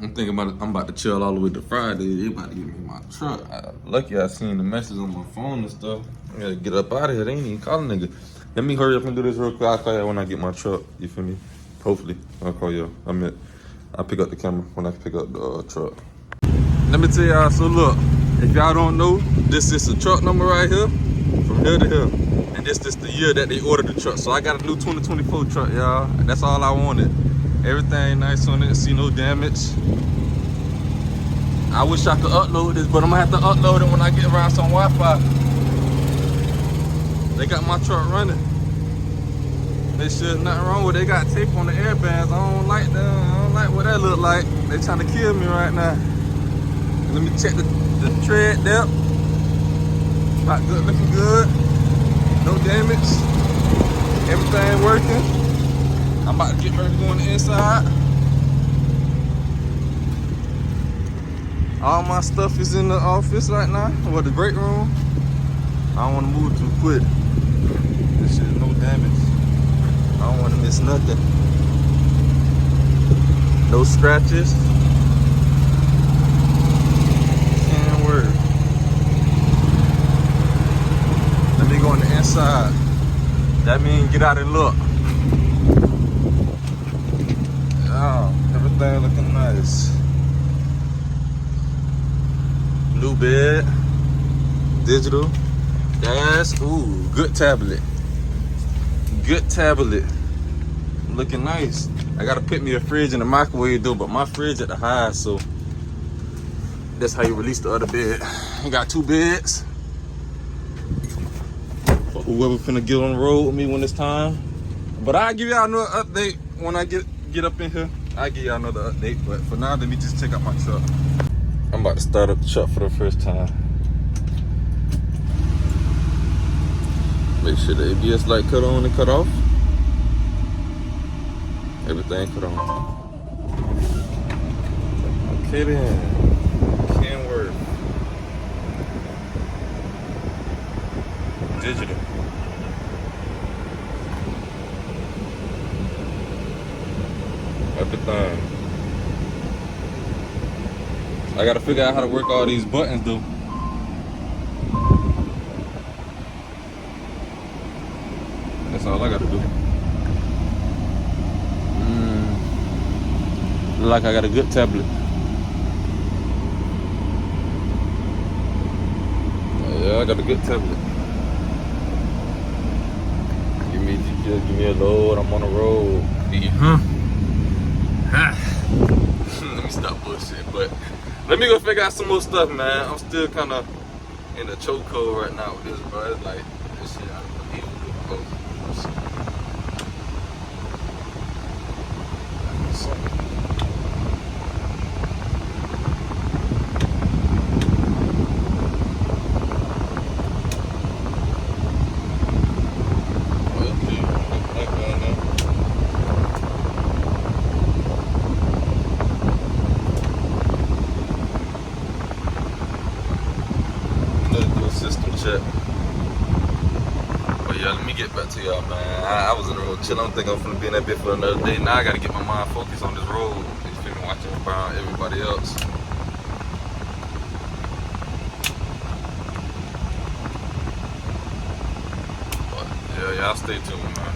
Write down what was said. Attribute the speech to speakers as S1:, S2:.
S1: I'm thinking about it. I'm about to chill all the way to Friday. They about to give me my truck. Lucky I seen the message on my phone and stuff. I gotta get up out of here. They ain't even calling nigga. Let me hurry up and do this real quick. I'll call you when I get my truck. You feel me? Hopefully. I'll call you. I'll pick up the camera when I pick up the truck. Let me tell y'all, so look, if y'all don't know, this is the truck number right here, from here to here. And this is the year that they ordered the truck. So I got a new 2024 truck, y'all. That's all I wanted. Everything nice on it, see no damage. I wish I could upload this, but I'm gonna have to upload it when I get around some Wi-Fi. They got my truck running. They should nothing wrong with it. They got tape on the airbags. I don't like that. I don't like what that look like. They trying to kill me right now. Let me check the tread depth. About good, looking good. No damage. Everything working. I'm about to get ready to go on the inside. All my stuff is in the office right now, or the break room. I don't want to move too quick. This shit is no damage. I don't want to miss nothing. No scratches. Can't work. Let me go on the inside. That means get out and look. Oh, everything looking nice. New bed. Digital. Dash. Ooh, good tablet. Good tablet. Looking nice. I gotta put me a fridge and a microwave though, but my fridge at the high, so that's how you release the other bed. I got 2 beds for whoever finna get on the road with me when it's time. But I'll give y'all another update when I get up in here. I'll give y'all another update, but for now, let me just check out my truck. I'm about to start up the truck for the first time. Make sure the ABS light cut on and cut off. Everything cut on. Okay then. Can work. Digital. Everything. I gotta figure out how to work all these buttons though. That's all I gotta do. Look like I got a good tablet. Yeah, I got a good tablet. Give me GPS, give me a load, I'm on the road. Let me stop bullshit, but let me go figure out some more stuff, man. I'm still kind of in the chokehold right now with this, bro. It's like, this shit unbelievable, bro. System check. But yeah, let me get back to y'all, man. I was in the road chilling. I'm thinking I'm gonna be in that bit for another day. Now I gotta get my mind focused on this road. You feel me? Watching around everybody else. But yeah, y'all stay tuned, man.